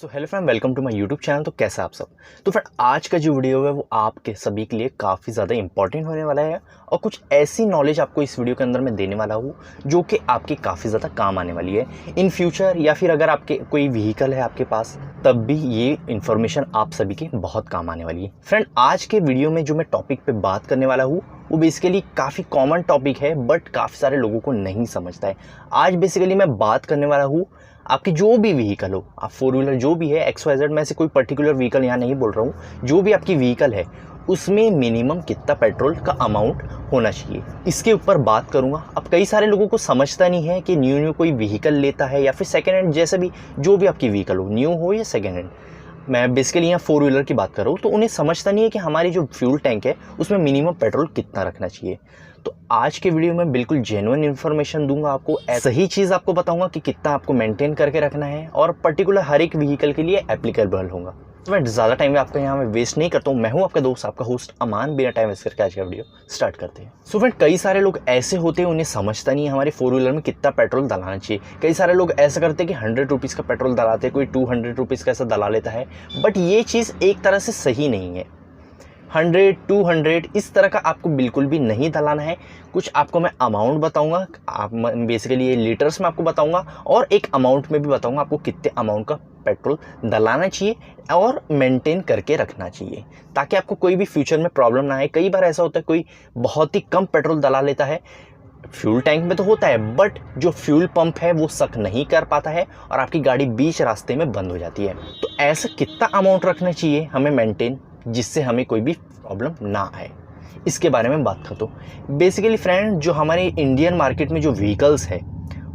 So hello friend, welcome to my YouTube channel. तो कैसा आप सब। तो फ्रेंड, आज का जो वीडियो है वो आपके सभी के लिए काफ़ी ज़्यादा इंपॉर्टेंट होने वाला है और कुछ ऐसी नॉलेज आपको इस वीडियो के अंदर मैं देने वाला हूँ जो कि आपके काफ़ी ज़्यादा काम आने वाली है इन फ्यूचर, या फिर अगर आपके कोई व्हीकल है आपके पास, तब भी ये इन्फॉर्मेशन आप सभी के बहुत काम आने वाली है। फ्रेंड, आज के वीडियो में जो मैं टॉपिक पे बात करने वाला हूँ वो बेसिकली काफ़ी कॉमन टॉपिक है, बट काफ़ी सारे लोगों को नहीं समझता है। आज बेसिकली मैं बात करने वाला हूँ आपकी जो भी व्हीकल हो, आप फोर व्हीलर जो भी है, XYZ, मैं से कोई पर्टिकुलर व्हीकल यहाँ नहीं बोल रहा हूँ, जो भी आपकी व्हीकल है उसमें मिनिमम कितना पेट्रोल का अमाउंट होना चाहिए, इसके ऊपर बात करूँगा। अब कई सारे लोगों को समझता नहीं है कि न्यू कोई व्हीकल लेता है या फिर सेकेंड हैंड, जैसे भी जो भी आपकी व्हीकल हो, न्यू हो या सेकेंड हैंड, मैं बेसिकली यहाँ फोर व्हीलर की बात कर रहा हूँ, तो उन्हें समझता नहीं है कि हमारी जो फ्यूल टैंक है उसमें मिनिमम पेट्रोल कितना रखना चाहिए। तो आज के वीडियो में बिल्कुल जेन्युइन इन्फॉर्मेशन दूंगा आपको, सही चीज़ आपको बताऊंगा कि कितना आपको मेंटेन करके रखना है और पर्टिकुलर हर एक व्हीकल के लिए एप्लीकेबल होगा। तो मैं ज़्यादा टाइम आपका यहाँ में वेस्ट नहीं करता हूँ। मैं हूँ आपका दोस्त, आपका होस्ट अमान। बिना टाइम वेस्ट करके आज का वीडियो स्टार्ट करते हैं। सो फ्रेंड, कई सारे लोग ऐसे होते हैं उन्हें समझता नहीं है हमारे फोर व्हीलर में कितना पेट्रोल डलाना चाहिए। कई सारे लोग ऐसा करते हैं कि 100 रुपीज़ का पेट्रोल डलाते हैं, कोई 200 रुपीज़ का ऐसा डला लेता है, बट ये चीज़ एक तरह से सही नहीं है। 100, 200 इस तरह का आपको बिल्कुल भी नहीं डलाना है। कुछ आपको मैं अमाउंट बताऊंगा, आप बेसिकली ये लीटर्स में आपको बताऊंगा और एक अमाउंट में भी बताऊंगा आपको कितने अमाउंट का पेट्रोल डलाना चाहिए और मेंटेन करके रखना चाहिए, ताकि आपको कोई भी फ्यूचर में प्रॉब्लम ना आए। कई बार ऐसा होता है कोई बहुत ही कम पेट्रोल डला लेता है, फ्यूल टैंक में तो होता है, बट जो फ्यूल पंप है वो सक नहीं कर पाता है और आपकी गाड़ी बीच रास्ते में बंद हो जाती है। तो ऐसा कितना अमाउंट रखना चाहिए हमें मेंटेन, जिससे हमें कोई भी प्रॉब्लम ना आए, इसके बारे में बात करता हूँ। बेसिकली फ्रेंड, जो हमारे इंडियन मार्केट में जो व्हीकल्स है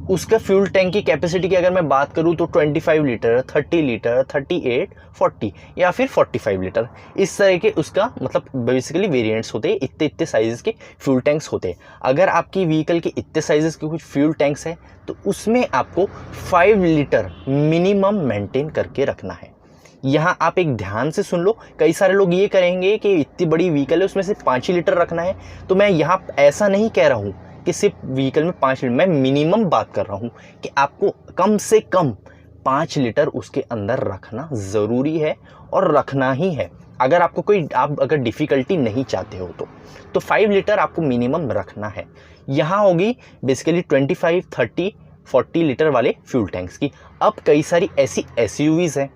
उसका फ्यूल टैंक की कैपेसिटी की अगर मैं बात करूँ तो 25 लीटर, 30 लीटर, 38, 40 या फिर 45 लीटर, इस तरह के उसका मतलब बेसिकली वेरिएंट्स होते हैं। इतने इतने साइज़ के फ्यूल टैंक्स होते हैं। अगर आपकी व्हीकल के इतने साइज़ के कुछ फ्यूल टैंक्स हैं तो उसमें आपको 5 लीटर मिनिमम मेंटेन करके रखना है। यहाँ आप एक ध्यान से सुन लो। कई सारे लोग ये करेंगे कि इतनी बड़ी व्हीकल है उसमें सिर्फ 5 ही लीटर रखना है, तो मैं यहाँ ऐसा नहीं कह रहा हूँ कि सिर्फ व्हीकल में 5 लीटर, मैं मिनिमम बात कर रहा हूँ कि आपको कम से कम 5 लीटर उसके अंदर रखना ज़रूरी है और रखना ही है। अगर आपको कोई, आप अगर डिफ़िकल्टी नहीं चाहते हो तो 5 लीटर आपको मिनिमम रखना है। यहाँ होगी बेसिकली 25, 30, 40 लीटर वाले फ्यूल टैंक्स की। अब कई सारी ऐसी SUVs हैं,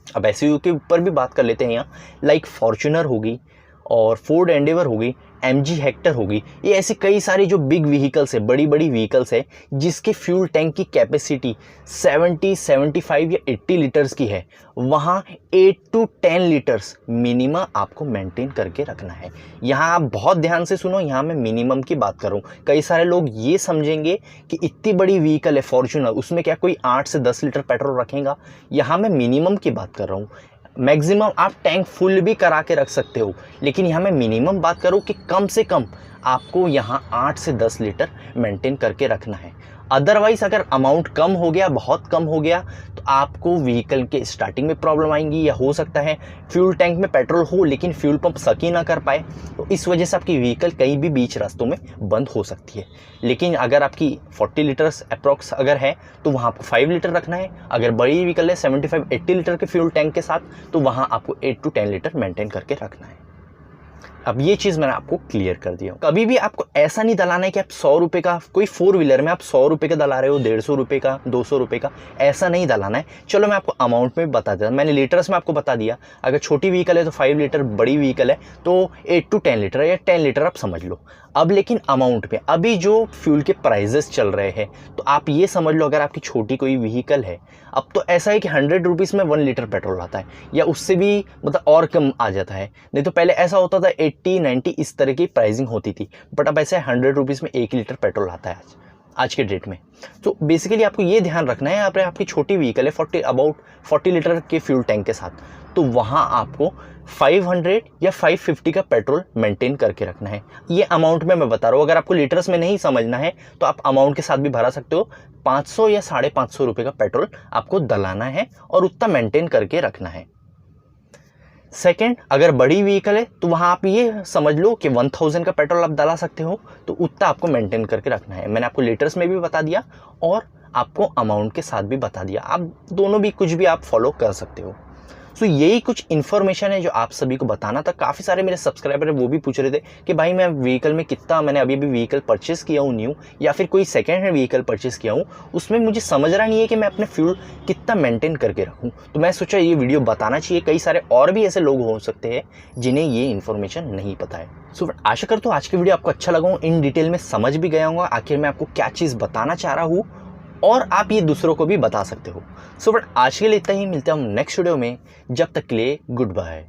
अब SUV के ऊपर भी बात कर लेते हैं यहाँ, लाइक फॉर्च्यूनर होगी और फोर्ड एंडेवर होगी, MG हेक्टर होगी। ये ऐसी कई सारी जो बिग व्हीकल्स है, बड़ी बड़ी व्हीकल्स है, जिसके फ्यूल टैंक की कैपेसिटी 70, 75 या 80 लीटर्स की है। वहाँ 8 to 10 लीटर्स मिनिमम आपको मेंटेन करके रखना है। यहाँ आप बहुत ध्यान से सुनो, यहाँ मैं मिनिमम की बात कर रहा हूँ। कई सारे लोग ये समझेंगे कि इतनी बड़ी व्हीकल है फॉर्च्यूनर, उसमें क्या कोई 8 से 10 लीटर पेट्रोल रखेगा। यहाँ मैं मिनिमम की बात कर रहा हूँ। मैक्सिमम आप टैंक फुल भी करा के रख सकते हो, लेकिन यहाँ मैं मिनिमम बात करूँ कि कम से कम आपको यहाँ 8 से 10 लीटर मेंटेन करके रखना है। अदरवाइज़ अगर अमाउंट कम हो गया, बहुत कम हो गया, तो आपको व्हीकल के स्टार्टिंग में प्रॉब्लम आएंगी, या हो सकता है फ्यूल टैंक में पेट्रोल हो लेकिन फ्यूल पंप सक ही ना कर पाए, तो इस वजह से आपकी व्हीकल कहीं भी बीच रास्तों में बंद हो सकती है। लेकिन अगर आपकी 40 लीटर्स अप्रॉक्स अगर है तो वहाँ आपको 5 लीटर रखना है। अगर बड़ी व्हीकल है 75, 80 लीटर के फ्यूल टैंक के साथ, तो वहाँ आपको 8 to 10 लीटर मेंटेन करके रखना है। अब ये चीज़ मैंने आपको क्लियर कर दिया। कभी भी आपको ऐसा नहीं डलाना है कि आप 100 रुपये का, कोई फोर व्हीलर में आप 100 रुपये का डला रहे हो, 150 रुपये का, 200 रुपये का, ऐसा नहीं डलाना है। चलो मैं आपको अमाउंट में बता देता, मैंने लीटर्स में आपको बता दिया। अगर छोटी व्हीकल है तो 5 लीटर, बड़ी व्हीकल है तो 8 to 10 लीटर या 10 लीटर आप समझ लो। अब लेकिन अमाउंट पे अभी जो फ्यूल के प्राइजेस चल रहे हैं, तो आप ये समझ लो, अगर आपकी छोटी कोई व्हीकल है, अब तो ऐसा है कि 100 रुपीज़ में 1 लीटर पेट्रोल आता है, या उससे भी मतलब और कम आ जाता है। नहीं तो पहले ऐसा होता था 80, 90 इस तरह की प्राइसिंग होती थी, बट अब ऐसे 100 रुपीज़ में 1 लीटर पेट्रोल आता है आज के डेट में। तो बेसिकली आपको ये ध्यान रखना है, यहाँ पर आपकी छोटी व्हीकल है अबाउट 40 लीटर के फ्यूल टैंक के साथ, तो वहाँ आपको 500 या 550 का पेट्रोल मेंटेन करके रखना है। ये अमाउंट में मैं बता रहा हूँ। अगर आपको लीटर्स में नहीं समझना है तो आप अमाउंट के साथ भी भरा सकते हो। 500 या 550 रुपये का पेट्रोल आपको डलाना है और उतना मेंटेन करके रखना है। सेकेंड, अगर बड़ी व्हीकल है तो वहाँ आप ये समझ लो कि 1000 का पेट्रोल आप डला सकते हो, तो उतना आपको मेंटेन करके रखना है। मैंने आपको लीटर्स में भी बता दिया और आपको अमाउंट के साथ भी बता दिया। आप दोनों भी कुछ भी आप फॉलो कर सकते हो। सो यही कुछ इन्फॉर्मेशन है जो आप सभी को बताना था। काफ़ी सारे मेरे सब्सक्राइबर है वो भी पूछ रहे थे कि भाई मैं व्हीकल में कितना, मैंने अभी व्हीकल परचेस किया हूँ न्यू, या फिर कोई सेकेंड हैंड व्हीकल परचेस किया हूँ, उसमें मुझे समझ रहा नहीं है कि मैं अपने फ्यूल कितना मेंटेन करके रखूँ। तो मैं सोचा ये वीडियो बताना चाहिए, कई सारे और भी ऐसे लोग हो सकते हैं जिन्हें ये इन्फॉर्मेशन नहीं पता है। सो आशा करता हूँ आज की वीडियो आपको अच्छा लगा हूँ, इन डिटेल में समझ भी गया हूँ आखिर मैं आपको क्या चीज़ बताना चाह रहा हूँ, और आप ये दूसरों को भी बता सकते हो। सो बट आज के लिए इतना ही, मिलते हैं हम नेक्स्ट वीडियो में। जब तक के लिए गुड बाय।